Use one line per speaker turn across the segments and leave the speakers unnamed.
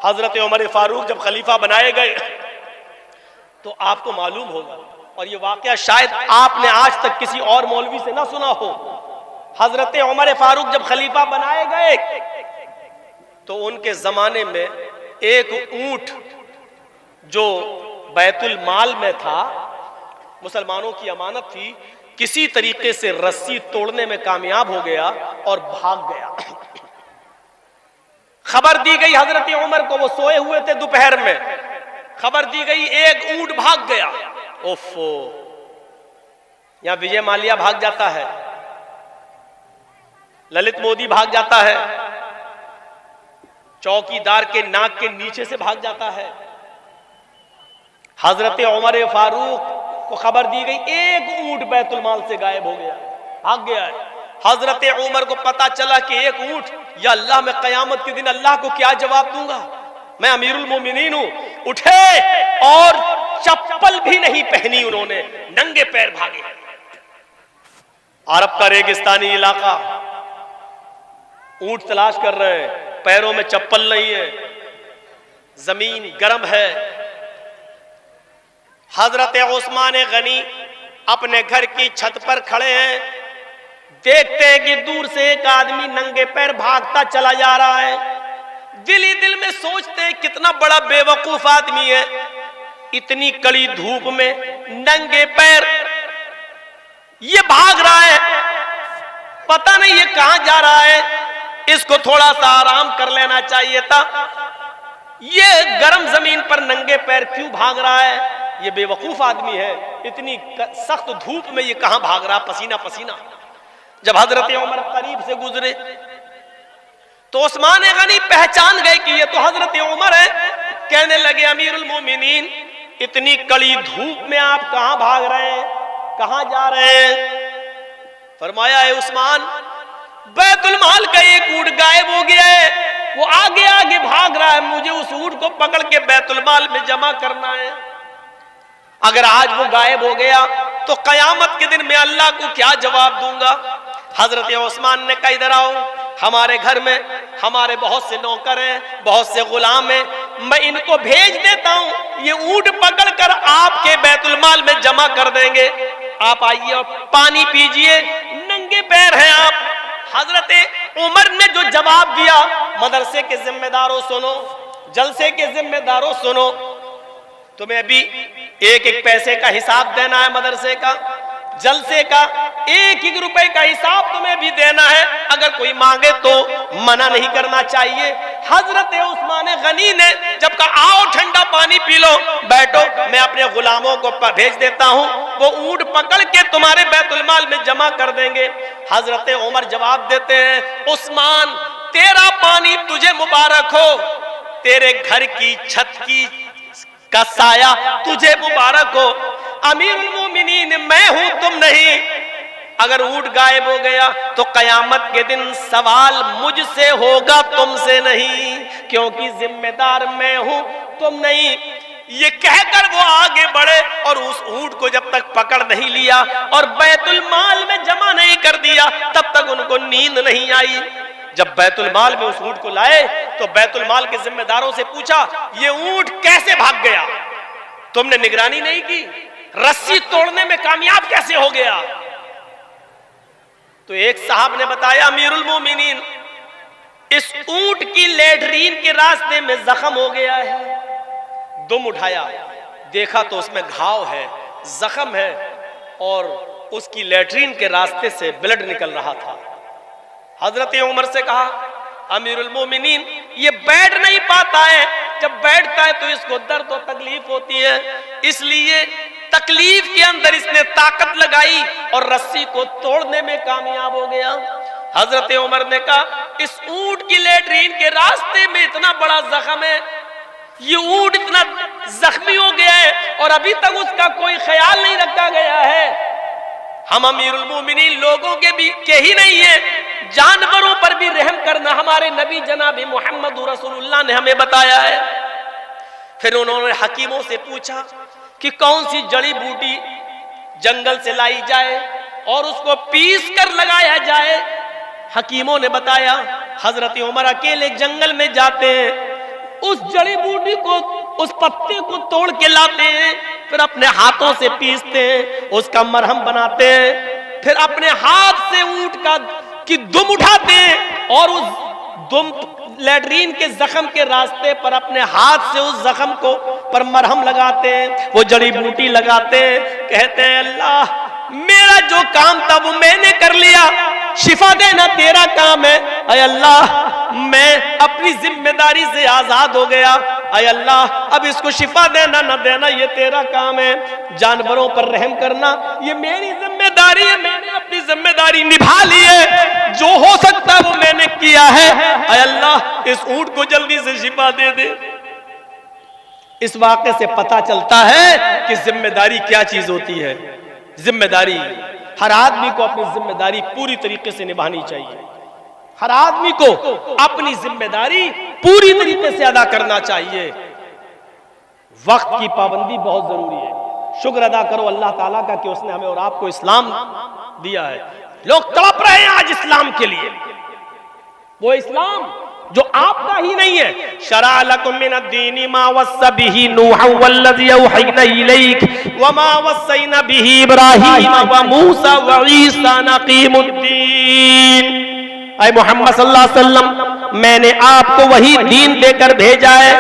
हजरत उमर फारूक जब खलीफा बनाए गए तो आपको मालूम होगा, और ये वाकया शायद आपने आज तक किसी और मौलवी से ना सुना हो, हजरत उमर फारूक जब खलीफा बनाए गए तो उनके जमाने में एक ऊंट जो बैतुल माल में था, मुसलमानों की अमानत थी, किसी तरीके से रस्सी तोड़ने में कामयाब हो गया और भाग गया। खबर दी गई हजरत उमर को, वो सोए हुए थे दोपहर में, खबर दी गई एक ऊंट भाग गया। ओफो, यहां विजय माल्या भाग जाता है, ललित मोदी भाग जाता है, चौकीदार के नाक के नीचे से भाग जाता है। हजरत उमर फारूक को खबर दी गई एक ऊंट बैतुल माल से गायब हो गया, भाग गया है। हजरत उमर को पता चला कि एक ऊंट, या अल्लाह, मैं कयामत के दिन अल्लाह को क्या जवाब दूंगा, मैं अमीरुल मोमिनीन हूं। उठे और चप्पल भी नहीं पहनी उन्होंने, नंगे पैर भागे। अरब का रेगिस्तानी इलाका, ऊंट तलाश कर रहे हैं, पैरों में चप्पल नहीं है, जमीन गर्म है। हजरत उस्मान गनी अपने घर की छत पर खड़े हैं, देखते हैं कि दूर से एक आदमी नंगे पैर भागता चला जा रहा है। दिल ही दिल में सोचते हैं कितना बड़ा बेवकूफ आदमी है, इतनी कड़ी धूप में नंगे पैर ये भाग रहा है, पता नहीं ये कहां जा रहा है, इसको थोड़ा सा आराम कर लेना चाहिए था, ये गर्म जमीन पर नंगे पैर क्यों भाग रहा है, ये बेवकूफ आदमी है, इतनी सख्त धूप में ये कहां भाग रहा, पसीना पसीना। जब हजरत उमर करीब से गुजरे तो उस्मान गनी पहचान गए कि ये तो हजरत उमर है। कहने लगे, अमीरुल मोमिनीन, इतनी कड़ी धूप में आप कहां भाग रहे हैं, कहां जा रहे हैं? फरमाया, है उस्मान, बैतुल माल का एक ऊंट गायब हो गया है, वो आगे आगे भाग रहा है, मुझे उस ऊंट को पकड़ के बैतुल माल में जमा करना है। अगर आज वो गायब हो गया तो कयामत के दिन मैं अल्लाह को क्या जवाब दूंगा? हजरत उस्मान ने कहा, इधर आओ, हमारे घर में हमारे बहुत से नौकर हैं, बहुत से गुलाम हैं, मैं इनको भेज देता हूं, ये ऊंट पकड़ कर आपके बैतुल माल में जमा कर देंगे, आप आइए और पानी पीजिए, नंगे पैर हैं आप। हजरत उमर ने जो जवाब दिया, मदरसे के जिम्मेदारों सुनो, जलसे के जिम्मेदारों सुनो, तुम्हें अभी एक एक पैसे का हिसाब देना है, मदरसे का, जलसे का एक एक रुपए का हिसाब तुम्हें भी देना है, अगर कोई मांगे तो मना नहीं करना चाहिए। हजरत उस्मान गनी ने जब कहा, आओ ठंडा पानी पी लो, बैठो, मैं अपने गुलामों को भेज देता हूं, वो ऊंट पकड़ के तुम्हारे बैतुल माल में जमा कर देंगे। हजरत उमर जवाब देते हैं, उस्मान, तेरा पानी तुझे मुबारक हो, तेरे घर की छत की का साया तुझे मुबारक हो, अमीरुल मोमिनीन मैं हूं, तुम नहीं। अगर ऊंट गायब हो गया तो कयामत के दिन सवाल मुझसे होगा, तुमसे नहीं, क्योंकि जिम्मेदार मैं हूं, तुम नहीं। ये कहकर वो आगे बढ़े और उस ऊंट को जब तक पकड़ नहीं लिया और बैतुल माल में जमा नहीं कर दिया, तब तक उनको नींद नहीं आई। जब बैतुल माल में उस ऊंट को लाए तो बैतुल माल के जिम्मेदारों से पूछा, ये ऊंट कैसे भाग गया, तुमने निगरानी नहीं की, रस्सी तोड़ने में कामयाब कैसे हो गया? तो एक साहब ने बताया, अमीरुल मोमिनीन, इस ऊंट की लैट्रीन के रास्ते में जख्म हो गया है। दुम उठाया, देखा तो उसमें घाव है, जख्म है, और उसकी लैट्रीन के रास्ते से ब्लड निकल रहा था। हजरत उमर से कहा, अमीरुल मोमिनीन, ये बैठ नहीं पाता है, जब बैठता है तो इसको दर्द और तकलीफ होती है, इसलिए तकलीफ के अंदर इसने ताकत लगाई और रस्सी को तोड़ने में कामयाब हो गया। हजरत उमर ने कहा, इस ऊंट की लैट्रीन के रास्ते में इतना बड़ा जख्म है, ये ऊंट इतना जख्मी हो गया है और अभी तक उसका कोई ख्याल नहीं रखा गया है। हम अमीरुल मोमिनीन लोगों के ही नहीं है, जानवरों पर भी रहम करना हमारे नबी जनाब मोहम्मद रसूलुल्लाह ने हमें बताया है। फिर उन्होंने हकीमों से पूछा कि कौन सी जड़ी बूटी जंगल से लाई जाए और उसको पीस कर लगाया जाए। हकीमों ने बताया, हजरत उमर अकेले जंगल में जाते हैं, उस जड़ी बूटी को, उस पत्ते को तोड़ के लाते हैं, फिर अपने हाथों से पीसते हैं, उसका मरहम बनाते हैं, फिर अपने हाथ से ऊंट की दुम उठाते हैं और उस दुम लैट्रीन के जख्म के रास्ते पर अपने हाथ से उस जख्म को पर मरहम लगाते हैं, वो जड़ी बूटी लगाते हैं, कहते हैं अल्लाह मेरा जो काम था वो मैंने कर लिया, शिफा देना तेरा काम है। अय अल्लाह मैं अपनी जिम्मेदारी से आजाद हो गया, अय अल्लाह अब इसको शिफा देना न देना ये तेरा काम है। जानवरों पर रहम करना ये मेरी जिम्मेदारी है, मैंने अपनी जिम्मेदारी निभा ली है, जो हो सकता है वो मैंने किया है। अय अल्लाह इस ऊंट को जल्दी से शिफा दे दे। इस वाक़े से पता चलता है कि जिम्मेदारी क्या चीज होती है। जिम्मेदारी, हर आदमी को अपनी जिम्मेदारी पूरी तरीके से निभानी चाहिए, हर आदमी को अपनी जिम्मेदारी पूरी तरीके से अदा करना चाहिए। वक्त की पाबंदी बहुत जरूरी है। शुक्र अदा करो अल्लाह ताला का कि उसने हमें और आपको इस्लाम दिया है। लोग तड़प रहे हैं आज इस्लाम के लिए, वो इस्लाम जो आपका ही नहीं है। शरा लकुम मिनद्दीनि मा वस्सा बिही नूहन वल्लज़ी औहयना इलैक व मा वस्सैना बिही इब्राहीम व मूसा व ईसा अन अक़ीमुद्दीन। ऐ मोहम्मद सल्लल्लाहु अलैहि वसल्लम मैंने आपको वही दीन देकर भेजा है,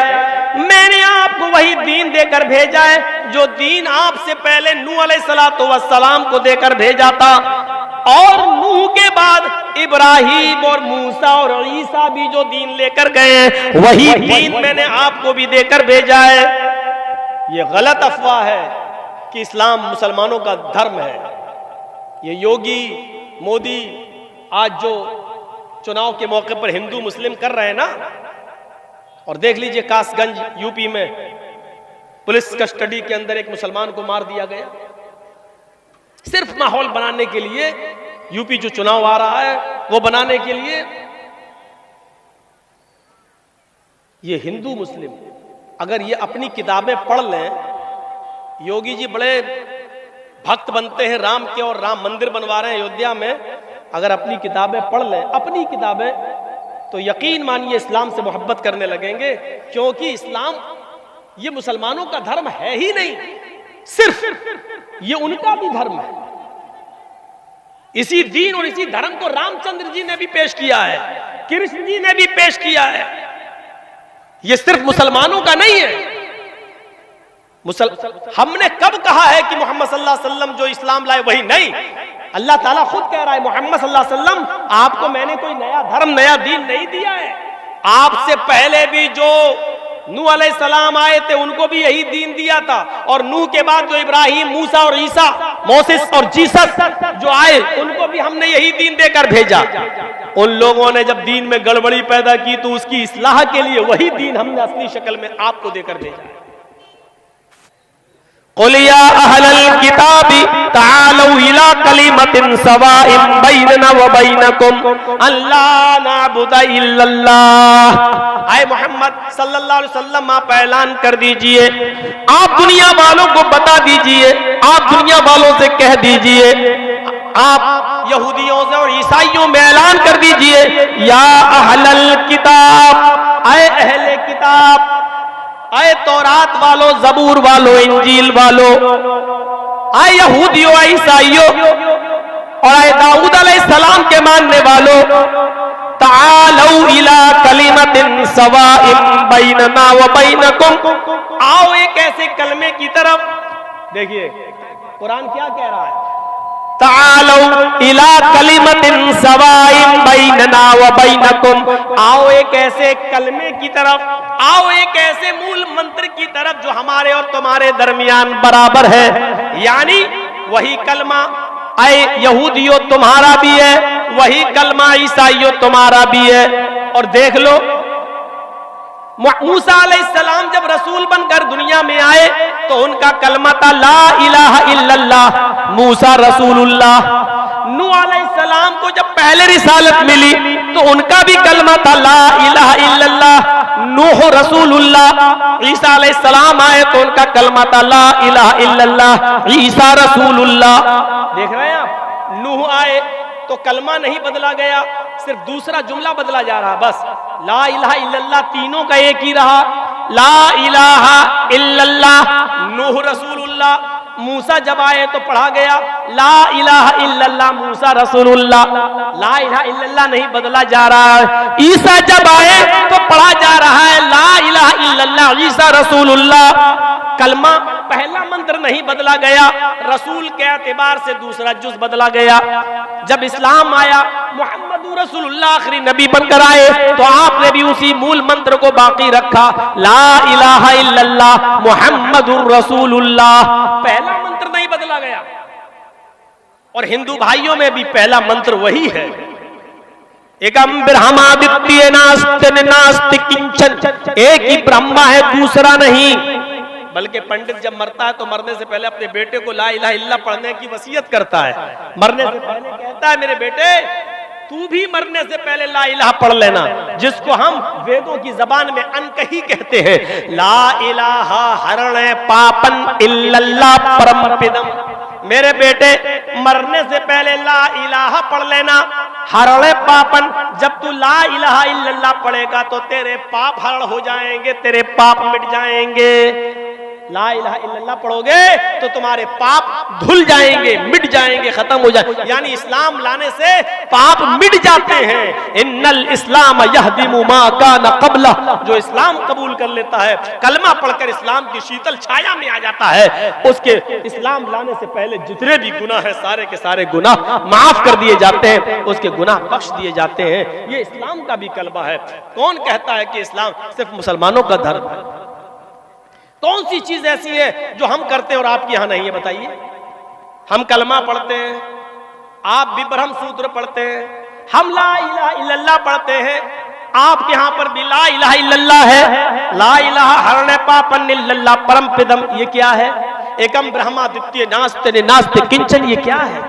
मैंने आपको वही दीन देकर भेजा है जो दीन आपसे पहले नूह अलैहिस्सलातु वस्सलाम को देकर भेजा था, और नूह के बाद इब्राहिम और मूसा और ईसा भी जो दीन लेकर गए हैं वही दीन मैंने आपको भी देकर भेजा है। ये गलत अफवाह है कि इस्लाम मुसलमानों का धर्म है। ये योगी मोदी आज जो चुनाव के मौके पर हिंदू मुस्लिम कर रहे हैं ना, और देख लीजिए कासगंज यूपी में पुलिस कस्टडी के अंदर एक मुसलमान को मार दिया गया, सिर्फ माहौल बनाने के लिए। यूपी जो चुनाव आ रहा है वो बनाने के लिए ये हिंदू मुस्लिम अगर ये अपनी किताबें पढ़ लें, योगी जी बड़े भक्त बनते हैं राम के और राम मंदिर बनवा रहे हैं अयोध्या में, अगर अपनी किताबें पढ़ लें, अपनी किताबें, तो यकीन मानिए इस्लाम से मोहब्बत करने लगेंगे, क्योंकि इस्लाम ये मुसलमानों का धर्म है ही नहीं, सिर्फ ये उनका भी धर्म है। इसी दीन और इसी धर्म को रामचंद्र जी ने भी पेश किया है, कृष्ण जी ने भी पेश किया है। ये सिर्फ मुसलमानों का नहीं है। हमने कब कहा है कि मोहम्मद सल्लल्लाहु अलैहि वसल्लम जो इस्लाम लाए वही नहीं? अल्लाह ताला खुद कह रहा है मोहम्मद सल्लल्लाहु अलैहि वसल्लम आपको मैंने कोई नया धर्म नया दीन नहीं दिया है। आपसे पहले भी जो नूह अलैहिस्सलाम आए थे उनको भी यही दीन दिया था, और नूह के बाद जो इब्राहिम, मूसा और ईसा, मोसेस और जीसस जो आए उनको भी हमने यही दीन देकर भेजा। उन लोगों ने जब दीन में गड़बड़ी पैदा की तो उसकी इस्लाह के लिए वही दीन हमने असली शक्ल में आपको देकर भेजा। क़ुल या अहलल किताबी तालू इला कलिमतिन सवाइन बैनना व बैनकुम अल्ला नअबुदा इल्लल्लाह। आए मोहम्मद सल्लल्लाहु अलैहि वसल्लम आप ऐलान कर दीजिए, आप दुनिया वालों को बता दीजिए, आप दुनिया वालों से कह दीजिए, आप यहूदियों से और ईसाइयों में ऐलान कर दीजिए, या अहलल किताब, आए अहले किताब, आए तौरात वालों, जबूर वालों, इंजील वालों, आए यहूदियों, ईसाइयों और आए दाऊद अलैहिस्सलाम के मानने वालों, तालौ इला कलिमतिन सवाइन बैनना व बैनकुम, आओ एक ऐसे कलमे की तरफ। देखिए कुरान क्या कह रहा है, तालौ इला कलिमतिन सवाइन बैनना व बैनकुम, आओ एक ऐसे कलमे की तरफ, आओ एक ऐसे मूल मंत्र की तरफ जो हमारे और तुम्हारे दरमियान बराबर है। यानी वही कलमा आए यहूदियों तुम्हारा भी है, वही कलमा ईसाइयों तुम्हारा भी है। और देख लो मूसा अलैहिस्सलाम जब रसूल बनकर दुनिया में आए तो उनका कलमा था ला इलाहा इल्लल्लाह, मूसा रसूलुल्लाह। नूह अलैहिस्सलाम को जब पहले रिसालत मिली तो उनका भी कलमा था ला इलाहा इल्लल्लाह, नूह रसूलुल्लाह। ईसा अलैहिस्सलाम आए तो उनका कलमा था ला इलाहा इल्लल्लाह, ईसा रसूलुल्लाह। देख रहे हैं आप, नूह आए तो कलमा नहीं बदला गया, सिर्फ दूसरा जुमला बदला जा रहा। बस ला इलाहा इल्लल्लाह तीनों का एक ही रहा। ला इलाहा इल्लल्लाह नूह रसूलुल्लाह। मूसा जब आए तो पढ़ा गया ला इलाहा इल्लल्लाह मूसा रसूलुल्लाह। ला इलाहा इल्लल्लाह नहीं बदला जा रहा है। ईसा जब आए तो पढ़ा जा रहा है ला इलाहा इल्लल्लाह ईसा रसूलुल्लाह। कलमा पहला मंत्र नहीं बदला गया, रसूल के एतबार से दूसरा जुज बदला गया। जब इस्लाम आया, मुहम्मदुर रसूलुल्लाह आखिरी नबी बनकर आए, तो आपने भी उसी मूल मंत्र को बाकी रखा, ला इलाहा इल्लल्लाह मुहम्मदुर रसूलुल्लाह। पहला मंत्र नहीं बदला गया। और हिंदू भाइयों में भी पहला मंत्र वही है, एकम ब्रह्मादित्य नास्ति नास्ति किंचन, एक ही ब्रह्मा है दूसरा नहीं। बल्कि पंडित जब मरता है तो मरने से पहले अपने बेटे को ला इलाहा इल्लल्लाह पढ़ने की वसीयत करता है। मरने से पहले कहता है मेरे बेटे तू भी मरने से पहले ला इलाहा पढ़ लेना, जिसको हम वेदों की जबान में अनकही कहते हैं। ला इलाहा हरणे पापन इल्लल्लाह परमपिदम। मेरे बेटे मरने से पहले ला इलाहा पढ़ लेना, हरणे पापन। जब तू ला इलाहा इल्लल्लाह पढ़ेगा तो तेरे पाप हरण हो जाएंगे, तेरे पाप मिट जाएंगे। ला इलाहा इल्लल्लाह पढ़ोगे तो तुम्हारे पाप धुल जाएंगे, मिट जाएंगे, खत्म हो जाएंगे। यानी इस्लाम लाने से पाप मिट जाते हैं। इन्नल इस्लाम यहदिमु मा काना क़ब्ला, जो इस्लाम कबूल कर लेता है, कलमा पढ़कर इस्लाम की शीतल छाया में आ जाता है, उसके इस्लाम लाने से पहले जितने भी गुनाह है सारे के सारे गुनाह माफ कर दिए जाते हैं, उसके गुनाह बख्श दिए जाते हैं। ये इस्लाम का भी कलमा है। कौन कहता है कि इस्लाम सिर्फ मुसलमानों का धर्म है? कौन सी चीज ऐसी है जो हम करते हैं और आपके यहां नहीं है? बताइए। हम कलमा पढ़ते हैं, आप भी ब्रह्म सूत्र पढ़ते हैं, हम ला इलाहा इल्लल्लाह पढ़ते हैं, आपके यहां पर भी ला इलाहा इल्लल्लाह है। ला इलाहा हरणे पापन इल्लल्लाह परमपिदम, ये क्या है? एकम ब्रह्मादित्य नास्ति नास्ति किंचन, ये क्या है?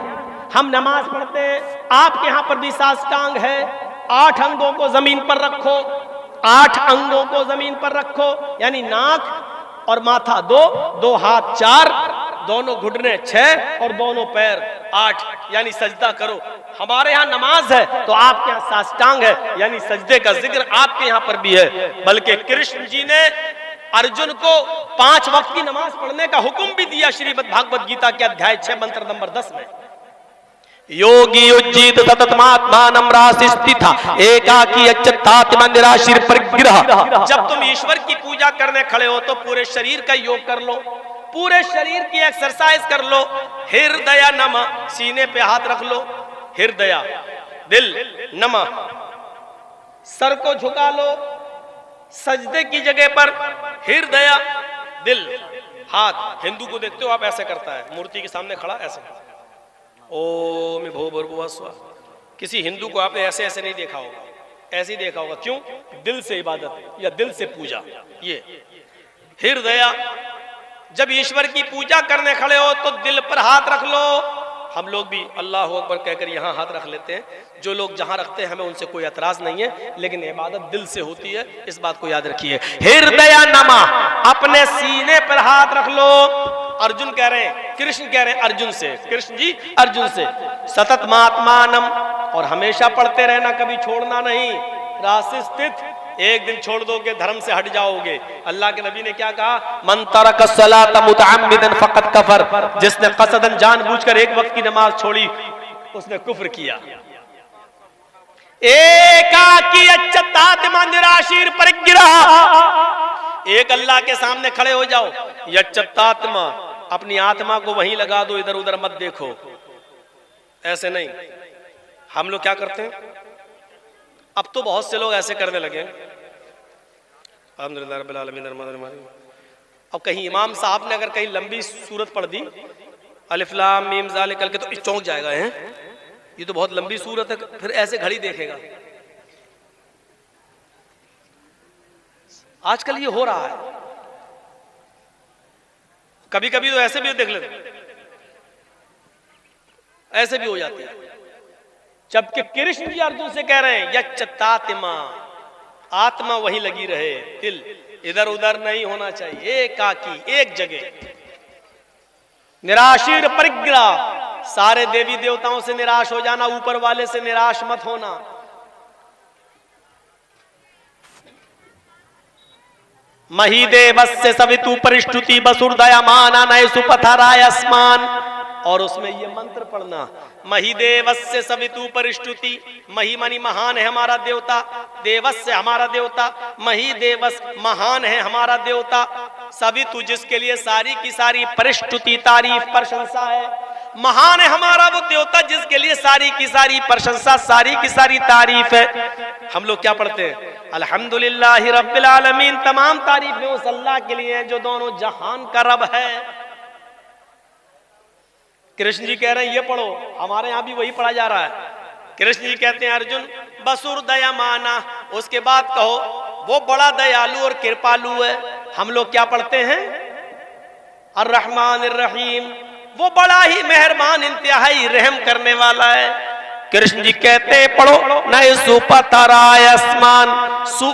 हम नमाज पढ़ते हैं, आपके यहां पर भी साष्टांग है। 8 अंगों को जमीन पर रखो, 8 अंगों को जमीन पर रखो, यानी नाक और माथा 2, 2 हाथ 4, दोनों घुटने 6 और दोनों पैर 8, यानी सजदा करो। हमारे यहाँ नमाज है तो आपके यहाँ साष्टांग है, यानी सजदे का जिक्र आपके यहाँ पर भी है। बल्कि कृष्ण जी ने अर्जुन को 5 वक्त की नमाज पढ़ने का हुक्म भी दिया श्रीमद् भागवत गीता के अध्याय 6 मंत्र नंबर 10 में। योगी उज्जीत सततमात्मानं रासिस्थिता एकाकी अच्युतात्मा निराशीर परिग्रह। जब तुम ईश्वर की पूजा करने खड़े हो तो पूरे शरीर का योग कर लो, पूरे शरीर की एक्सरसाइज कर लो। हृदय नमः, सीने पे हाथ रख लो, हृदय दिल नमः, सर को झुका लो सजदे की जगह पर, हृदय दिल हाथ। हिंदू को देखते हो आप ऐसे करता है, मूर्ति के सामने खड़ा ऐसे ओम भूर्भुवः स्वः। किसी हिंदू को आपने ऐसे ऐसे नहीं देखा होगा, ऐसे ही देखा होगा। क्यों? दिल से इबादत या दिल से पूजा। ये हृदय, जब ईश्वर की पूजा करने खड़े हो तो दिल पर हाथ रख लो। हम लोग भी अल्लाहु अकबर कहकर यहाँ हाथ रख लेते हैं, जो लोग जहाँ रखते हैं हमें उनसे कोई एतराज नहीं है, लेकिन इबादत दिल से होती है, इस बात को याद रखिए। हृदय नमः, अपने सीने पर हाथ रख लो। अर्जुन कह रहे हैं, कृष्ण कह रहे हैं अर्जुन से, कृष्ण जी अर्जुन से, सतत महात्मानम, और हमेशा पढ़ते रहना, कभी छोड़ना नहीं। राशि स्थित, एक दिन छोड़ दोगे धर्म से हट जाओगे। अल्लाह के नबी ने क्या कहा? मन तरक सलात मुतअम्मिदन फकत कफर, जिसने कसदन जानबूझकर एक वक्त की नमाज छोड़ी उसने कुफ्र किया। एकाकी अच्युतात्मा निराशीर परिग्रह, एक अल्लाह के सामने खड़े हो जाओ। यच्युतात्मा, अपनी आत्मा को वहीं लगा दो, इधर उधर मत देखो। ऐसे नहीं। हम लोग क्या करते हैं? अब तो बहुत से लोग ऐसे करने लगे। अल्हम्दुलिल्लाह रब्बिल आलमीन। अब कहीं इमाम साहब ने अगर कहीं लंबी सूरत पढ़ दी, अलिफ लाम मीम ज़ालिकल के, तो चौंक जाएगा, है ये तो बहुत लंबी सूरत है, फिर ऐसे घड़ी देखेगा। आजकल ये हो रहा है। कभी कभी तो ऐसे भी देख लेते, ऐसे भी हो जाती है। जबकि कृष्ण जी अर्जुन से कह रहे हैं यच्युतात्मा, आत्मा वहीं लगी रहे, दिल इधर उधर नहीं होना चाहिए, एकाकी एक जगह। निराशीर परिग्रह, सारे देवी देवताओं से निराश हो जाना, ऊपर वाले से निराश मत होना। महीदेवस्य सवितु परिष्टुति वसुर्दयमाना नये सुपथराय अस्मान। और उसमें ये मंत्र पढ़ना, महीदेवस्य सवितु परिष्टुति, मही मनी महान है हमारा देवता, देवस्य हमारा देवता, महीदेवस महान है हमारा देवता, सवितु जिसके लिए सारी की सारी परिष्टुति तारीफ प्रशंसा है, महान है हमारा वो देवता जिसके लिए सारी की सारी प्रशंसा सारी की सारी तारीफ है। हम लोग क्या पढ़ते हैं? अल्हम्दुलिल्लाहि रब्बिल आलमीन, तमाम तारीफें उस अल्लाह के लिए हैं जो दोनों जहान का रब है। कृष्ण जी कह रहे हैं ये पढ़ो, हमारे यहाँ भी वही पढ़ा जा रहा है। कृष्ण जी कहते हैं अर्जुन बसुर दयामाना, उसके बाद कहो वो बड़ा दयालु और कृपालु है। हम लोग क्या पढ़ते हैं? अर्रहमान अर्रहीम, वो बड़ा ही मेहरबान इंतहाई रहम करने वाला है। कृष्ण जी कहते हैं पढ़ो नए सुपथराय आसमान,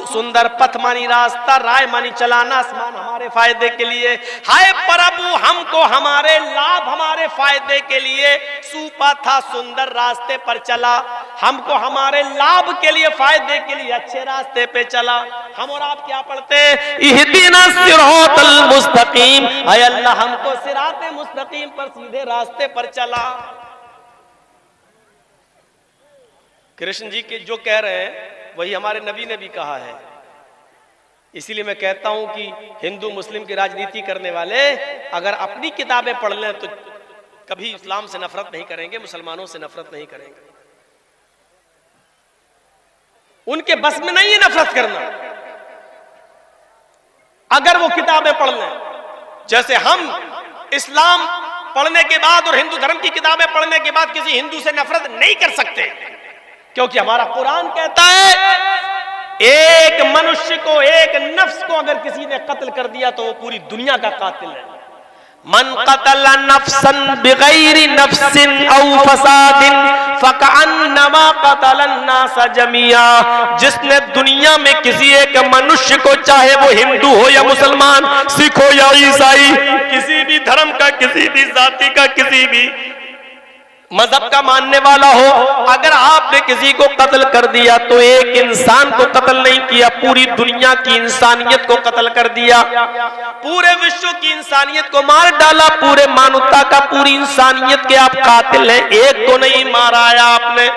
सुंदर पथ मानी रास्ता, राय मानी चलाना, आसमान हमारे फायदे के लिए। हाय प्रभु हमको हमारे लाभ हमारे फायदे के लिए सुपथा सुंदर रास्ते पर चला, हमको हमारे लाभ के लिए फायदे के लिए अच्छे रास्ते पे चला। हम और आप क्या पढ़ते हैं? इहदिना सिरातल मुस्तकीम, हाय अल्लाह हमको सिराते मुस्तकीम पर सीधे रास्ते पर चला। कृष्ण जी के जो कह रहे हैं वही हमारे नबी ने भी कहा है। इसीलिए मैं कहता हूं कि हिंदू मुस्लिम की राजनीति करने वाले अगर अपनी किताबें पढ़ लें तो कभी इस्लाम से नफरत नहीं करेंगे, मुसलमानों से नफरत नहीं करेंगे। उनके बस में नहीं है नफरत करना। अगर वो किताबें पढ़ लें, जैसे हम इस्लाम पढ़ने के बाद और हिंदू धर्म की किताबें पढ़ने के बाद किसी हिंदू से नफरत नहीं कर सकते, क्योंकि हमारा कुरान कहता है एक मनुष्य को, एक नफ्स को अगर किसी ने कत्ल कर दिया तो वो पूरी दुनिया का कातिल है। मन कतल नफ्सन बिगैरि नफ्सिन औ फसादिन फकअन्नमा कतल अन्नास जमिया, जिसने दुनिया में किसी एक मनुष्य को, चाहे वो हिंदू हो या मुसलमान, सिख हो या ईसाई, किसी भी धर्म का, किसी भी जाति का, किसी भी मजहब का मानने वाला हो, अगर आपने किसी को कत्ल कर दिया तो एक इंसान को कत्ल नहीं किया, पूरी दुनिया की इंसानियत को कत्ल कर दिया, पूरे विश्व की इंसानियत को मार डाला, पूरे मानवता का, पूरी इंसानियत के आप कातिल हैं, एक को नहीं मारा है आपने।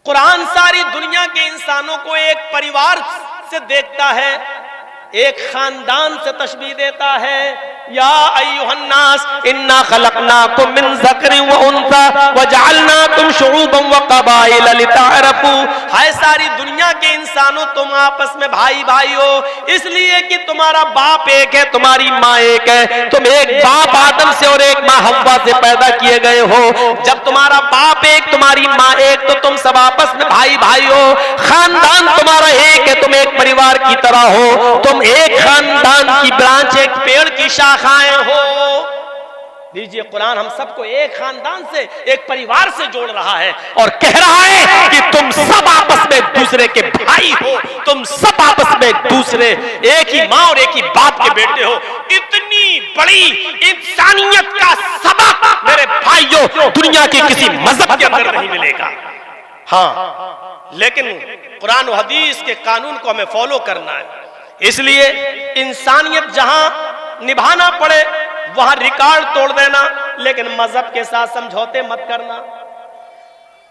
कुरान सारी दुनिया के इंसानों को एक परिवार से देखता है, एक खानदान से तशबीह देता है। या अय्युहन्नास इन्ना खलकनाकुम मिन ज़करिन व उन्सा व जअलनाकुम शुऊबन व क़बाइल लितअरफू, हाय सारी दुनिया के इंसानों तुम आपस में भाई भाई हो इसलिए कि तुम्हारा बाप एक है, तुम्हारी माँ एक है, तुम एक बाप आदम से और एक माँ हव्वा से पैदा किए गए हो। जब तुम्हारा बाप एक, तुम्हारी माँ एक, तो तुम सब आपस में भाई भाई हो, खानदान तुम्हारा एक है, तुम एक परिवार की तरह हो, तुम एक खानदान की ब्रांच, एक पेड़ की शाखाएं हो। दीजिए कुरान हम सबको एक खानदान से, एक परिवार से जोड़ रहा है और कह रहा है कि तुम सब आपस में एक दूसरे के भाई हो, तुम सब आपस में एक दूसरे, एक ही माँ और एक ही बाप के बेटे हो। इतनी बड़ी इंसानियत का सबक मेरे भाइयों दुनिया के किसी मजहब के अंदर नहीं मिलेगा। हाँ, लेकिन कुरान और हदीस के कानून को हमें फॉलो करना है, इसलिए इंसानियत जहां निभाना पड़े वहां रिकॉर्ड तोड़ देना, लेकिन मजहब के साथ समझौते मत करना।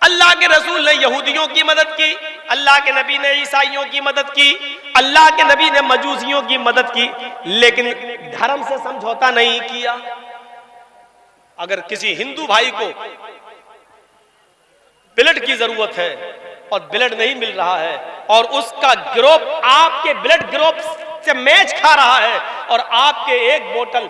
अल्लाह के रसूल ने यहूदियों की मदद की, अल्लाह के नबी ने ईसाइयों की मदद की, अल्लाह के नबी ने मजूसियों की मदद की, लेकिन धर्म से समझौता नहीं किया। अगर किसी हिंदू भाई को ब्लड की जरूरत है और ब्लड नहीं मिल रहा है और उसका ग्रुप आपके ब्लड ग्रुप से मैच खा रहा है और आपके एक बोतल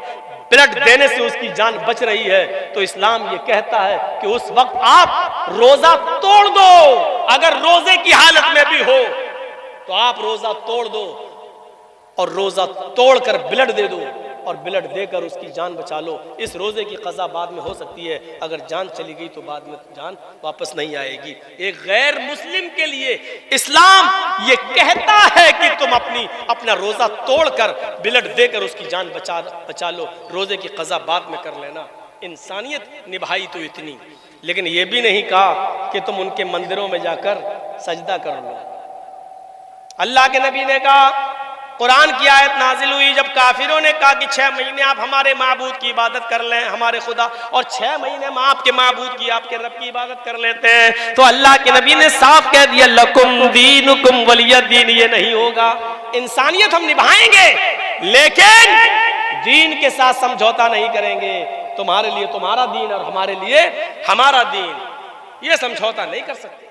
ब्लड देने से उसकी जान बच रही है, तो इस्लाम ये कहता है कि उस वक्त आप रोजा तोड़ दो। अगर रोजे की हालत में भी हो तो आप रोजा तोड़ दो और रोजा तोड़कर ब्लड दे दो और ब्लड देकर उसकी जान बचा लो। इस रोजे की कज़ा बाद में हो सकती है, अगर जान चली गई तो बाद में जान वापस नहीं आएगी। एक गैर मुस्लिम के लिए इस्लाम ये कहता है कि तुम अपना रोजा तोड़कर ब्लड देकर उसकी जान बचा लो, रोजे की कज़ा बाद में कर लेना। इंसानियत निभाई तो इतनी, लेकिन ये भी नहीं कहा कि तुम उनके मंदिरों में जाकर सजदा कर लो। अल्लाह के नबी ने कहा, कुरान की आयत नाजिल हुई जब काफिरों ने कहा कि 6 महीने आप हमारे माबूद की इबादत कर लें, हमारे खुदा, और 6 महीने हम आपके माबूद की, आपके रब की इबादत कर लेते हैं, तो अल्लाह के नबी ने साफ कह दिया, लकुम दीनुकुम वलिय दीन, ये नहीं होगा। इंसानियत हम निभाएंगे लेकिन दीन के साथ समझौता नहीं करेंगे। तुम्हारे लिए तुम्हारा दीन और हमारे लिए हमारा दीन, ये समझौता नहीं कर सकते।